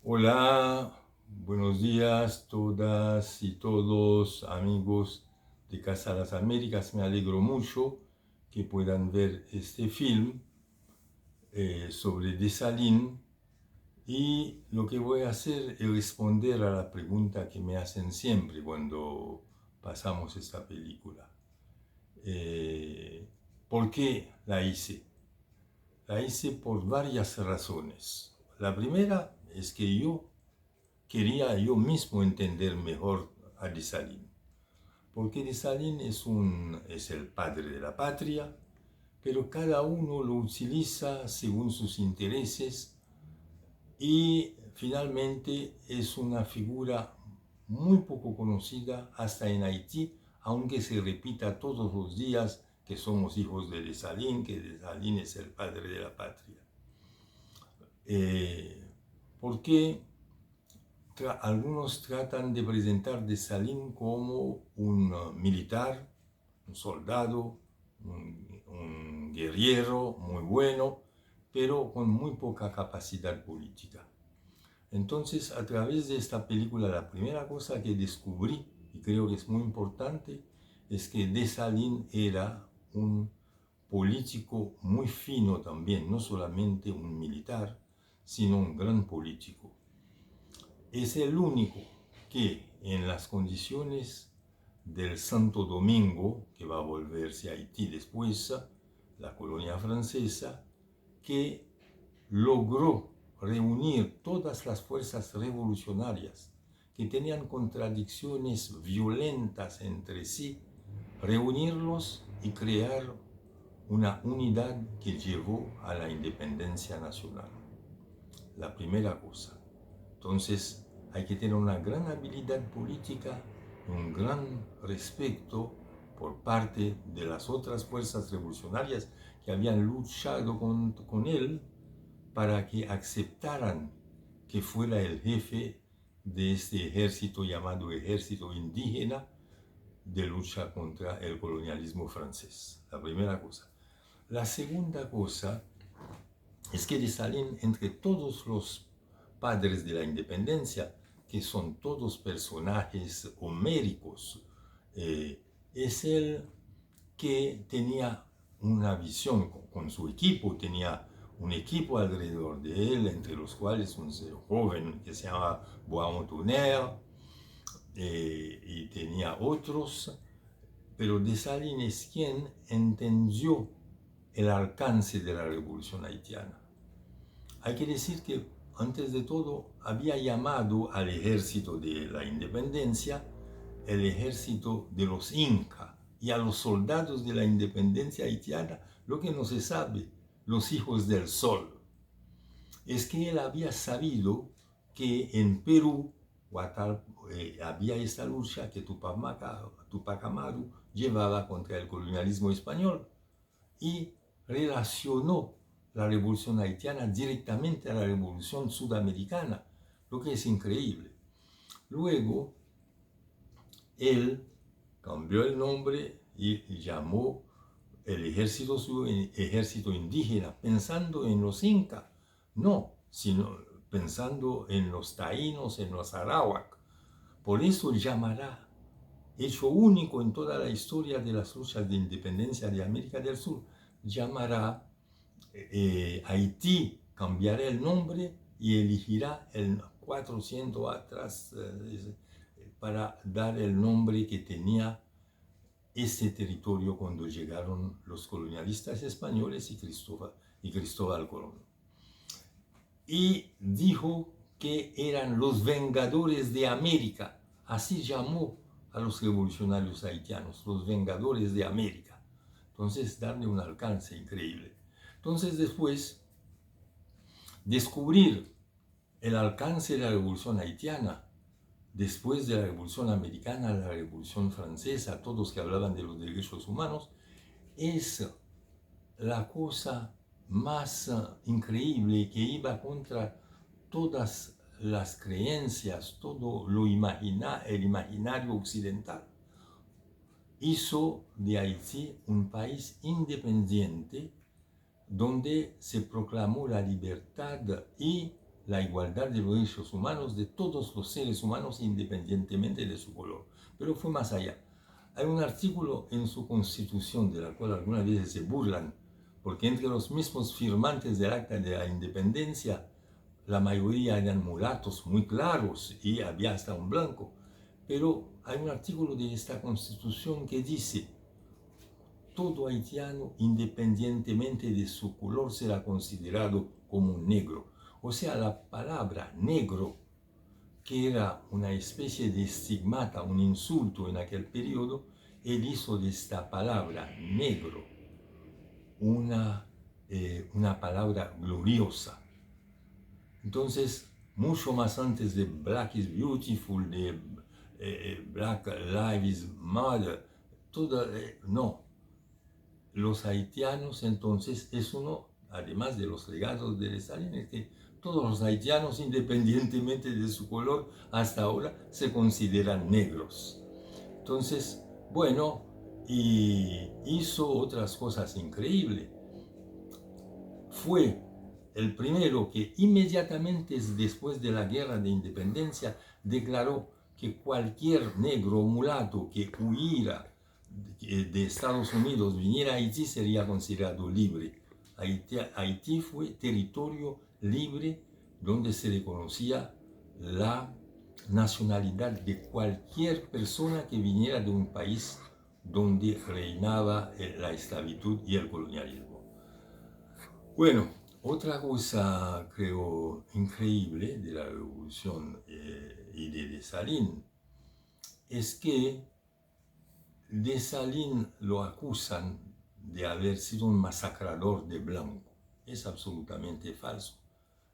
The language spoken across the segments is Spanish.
Hola, buenos días todas y todos amigos de Casa Las Américas. Me alegro mucho que puedan ver este film sobre Dessalines y lo que voy a hacer es responder a la pregunta que me hacen siempre cuando pasamos esta película. Eh, ¿Por qué la hice? La hice por varias razones. La primera es que quería yo mismo entender mejor a Dessalines, porque Dessalines es el padre de la patria, pero cada uno lo utiliza según sus intereses y finalmente es una figura muy poco conocida hasta en Haití, aunque se repita todos los días que somos hijos de Dessalines, que Dessalines es el padre de la patria. ¿Por qué algunos tratan de presentar Dessalines como un militar, un soldado, un guerrero muy bueno, pero con muy poca capacidad política? Entonces, a través de esta película, la primera cosa que descubrí, y creo que es muy importante, es que Dessalines era un político muy fino también, no solamente un militar, sino un gran político. Es el único que en las condiciones del Santo Domingo, que va a volverse a Haití después, la colonia francesa, que logró reunir todas las fuerzas revolucionarias que tenían contradicciones violentas entre sí, reunirlos y crear una unidad que llevó a la independencia nacional. La primera cosa. Entonces hay que tener una gran habilidad política, un gran respeto por parte de las otras fuerzas revolucionarias que habían luchado con él para que aceptaran que fuera el jefe de este ejército llamado ejército indígena de lucha contra el colonialismo francés. La primera cosa. La segunda cosa es que Dessalines, entre todos los padres de la independencia, que son todos personajes homéricos, es el que tenía una visión con su equipo, tenía un equipo alrededor de él, entre los cuales un joven que se llama Boismontonner, y tenía otros, pero Dessalines es quien entendió el alcance de la revolución haitiana. Hay que decir que, antes de todo, había llamado al ejército de la independencia el ejército de los Incas, y a los soldados de la independencia haitiana lo que no se sabe, los hijos del sol. Es que él había sabido que en Perú había esta lucha que Tupac Amaru llevaba contra el colonialismo español y relacionó la revolución haitiana directamente a la revolución sudamericana, lo que es increíble. Luego, él cambió el nombre y llamó el ejército indígena, pensando en los incas, no, sino pensando en los taínos, en los arawak. Por eso llamará, hecho único en toda la historia de las luchas de independencia de América del Sur, llamará Haití, cambiará el nombre y elegirá el 400 atrás para dar el nombre que tenía ese territorio cuando llegaron los colonialistas españoles y Cristóbal Colón. Y dijo que eran los vengadores de América, así llamó a los revolucionarios haitianos, los vengadores de América. Entonces, darle un alcance increíble. Entonces, después, descubrir el alcance de la revolución haitiana, después de la Revolución Americana, la Revolución Francesa, todos que hablaban de los derechos humanos, es la cosa más increíble, que iba contra todas las creencias, todo el imaginario occidental. Hizo de Haití un país independiente donde se proclamó la libertad y la igualdad de los derechos humanos de todos los seres humanos independientemente de su color. Pero fue más allá. Hay un artículo en su constitución de la cual algunas veces se burlan, porque entre los mismos firmantes del Acta de la Independencia, la mayoría eran mulatos muy claros y había hasta un blanco. Pero hay un artículo de esta constitución que dice: todo haitiano, independientemente de su color, será considerado como un negro. O sea, la palabra negro, que era una especie de estigmata, un insulto en aquel periodo, él hizo de esta palabra negro una palabra gloriosa. Entonces, mucho más antes de Black is Beautiful, de Black Lives Matter, no. Los haitianos, entonces, es uno, además de los legados de Stalin, es que todos los haitianos, independientemente de su color, hasta ahora se consideran negros. Entonces, bueno, y hizo otras cosas increíbles. Fue el primero que inmediatamente después de la guerra de independencia declaró que cualquier negro o mulato que huyera de Estados Unidos viniera a Haití sería considerado libre. Haití fue territorio libre donde se reconocía la nacionalidad de cualquier persona que viniera de un país donde reinaba la esclavitud y el colonialismo. Bueno, otra cosa creo increíble de la revolución y de Dessalines es que Dessalines lo acusan de haber sido un masacrador de blanco. Es absolutamente falso.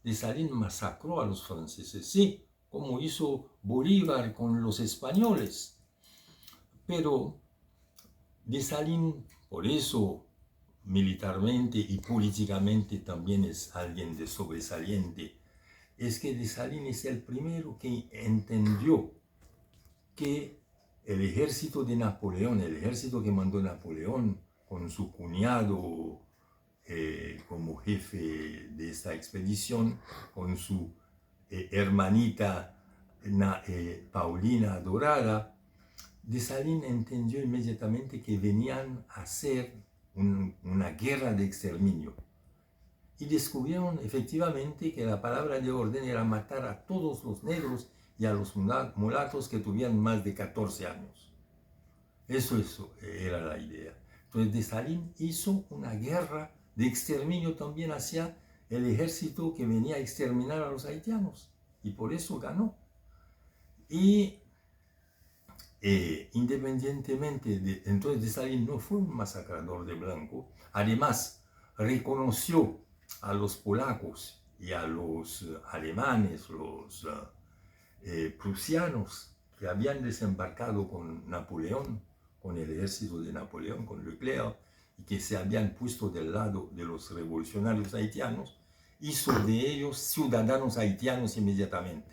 Dessalines masacró a los franceses, sí, como hizo Bolívar con los españoles. Pero Dessalines, por eso militarmente y políticamente también es alguien de sobresaliente, es que Dessalines es el primero que entendió que el ejército de Napoleón, el ejército que mandó Napoleón con su cuñado como jefe de esta expedición, con su hermanita Paulina Dorada, Dessalines entendió inmediatamente que venían a hacer una guerra de exterminio. Y descubrieron efectivamente que la palabra de orden era matar a todos los negros y a los mulatos que tuvieran más de 14 años. Eso era la idea. Entonces Dessalines hizo una guerra de exterminio también hacia el ejército que venía a exterminar a los haitianos. Y por eso ganó. Y independientemente de... Entonces Dessalines no fue un masacrador de blanco. Además, reconoció a los polacos y a los alemanes, los prusianos que habían desembarcado con Napoleón, con el ejército de Napoleón, con Leclerc, y que se habían puesto del lado de los revolucionarios haitianos, hizo de ellos ciudadanos haitianos inmediatamente.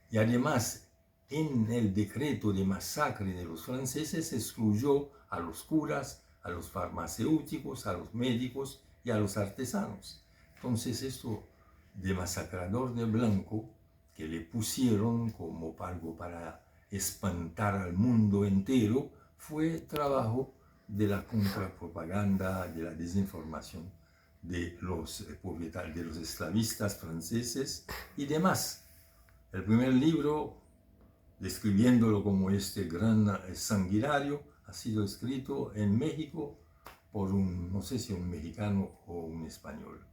Y además, en el decreto de masacre de los franceses, excluyó a los curas, a los farmacéuticos, a los médicos y a los artesanos. Entonces, esto de masacrador de blanco, que le pusieron como algo para espantar al mundo entero, fue trabajo de la contrapropaganda, de la desinformación de los propietarios, de los esclavistas franceses y demás. El primer libro, describiéndolo como este gran sanguinario, ha sido escrito en México por no sé si un mexicano o un español.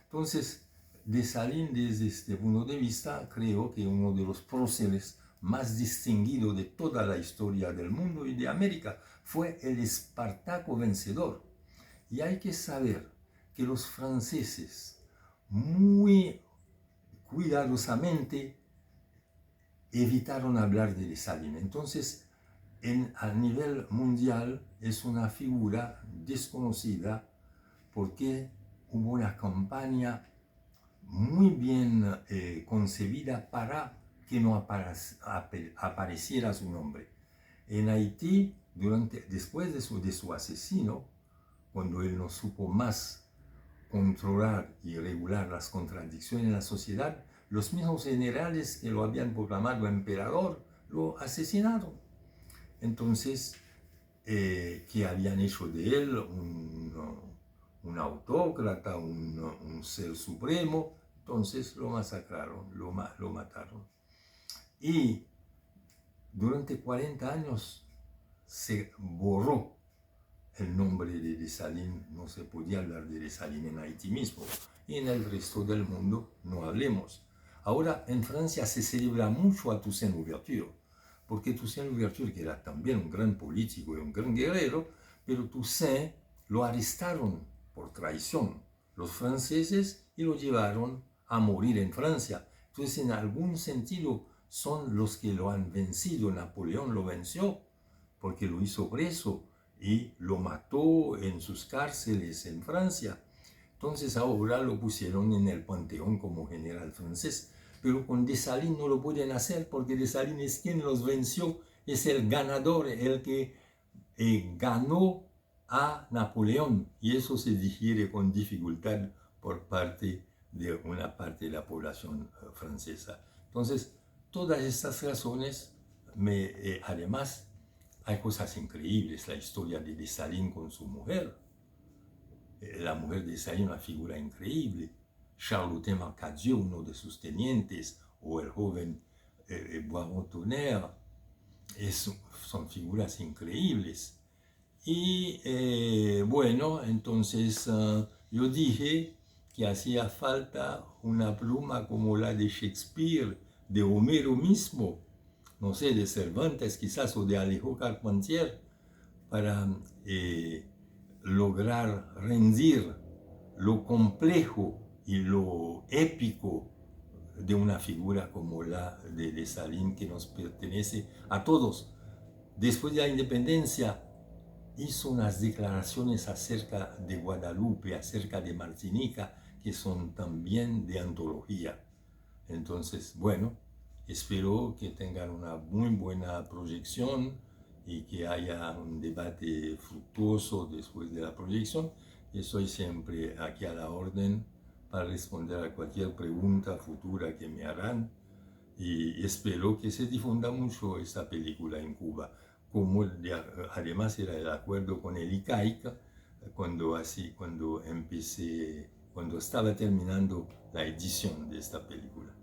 Entonces, Dessalines, desde este punto de vista, creo que uno de los próceres más distinguidos de toda la historia del mundo y de América fue el Espartaco vencedor. Y hay que saber que los franceses muy cuidadosamente evitaron hablar de Dessalines. Entonces, a nivel mundial es una figura desconocida porque hubo una campaña muy bien concebida para que no apareciera su nombre. En Haití, después de su asesino, cuando él no supo más controlar y regular las contradicciones en la sociedad, los mismos generales que lo habían proclamado emperador lo asesinaron. Entonces, que habían hecho de él un autócrata, un ser supremo, entonces lo masacraron, lo mataron. Y durante 40 años se borró el nombre de Dessalines, no se podía hablar de Dessalines en Haití mismo, y en el resto del mundo no hablemos. Ahora en Francia se celebra mucho a Toussaint Louverture, porque Toussaint Louverture, que era también un gran político y un gran guerrero, pero Toussaint lo arrestaron por traición los franceses y lo llevaron a morir en Francia. Entonces, en algún sentido, son los que lo han vencido. Napoleón lo venció porque lo hizo preso y lo mató en sus cárceles en Francia. Entonces ahora lo pusieron en el panteón como general francés. Pero con Dessalines no lo pueden hacer porque Dessalines es quien los venció, es el ganador, el que ganó a Napoleón. Y eso se digiere con dificultad por parte de una parte de la población francesa. Entonces, todas estas razones, además, hay cosas increíbles. La historia de Dessalines con su mujer. La mujer de Dessalines, una figura increíble. Charlotte Marcadieu, uno de sus tenientes, o el joven Boisron-Tonnerre, son figuras increíbles. Y bueno, entonces yo dije que hacía falta una pluma como la de Shakespeare, de Homero mismo, no sé, de Cervantes quizás, o de Alejo Carpentier, para lograr rendir lo complejo y lo épico de una figura como la de Dessalines, que nos pertenece a todos. Después de la independencia, hizo unas declaraciones acerca de Guadalupe, acerca de Martinica, que son también de antología. Entonces, bueno, espero que tengan una muy buena proyección y que haya un debate fructuoso después de la proyección. Estoy siempre aquí a la orden para responder a cualquier pregunta futura que me harán y espero que se difunda mucho esta película en Cuba, como además era el acuerdo con el ICAIC cuando estaba terminando la edición de esta película.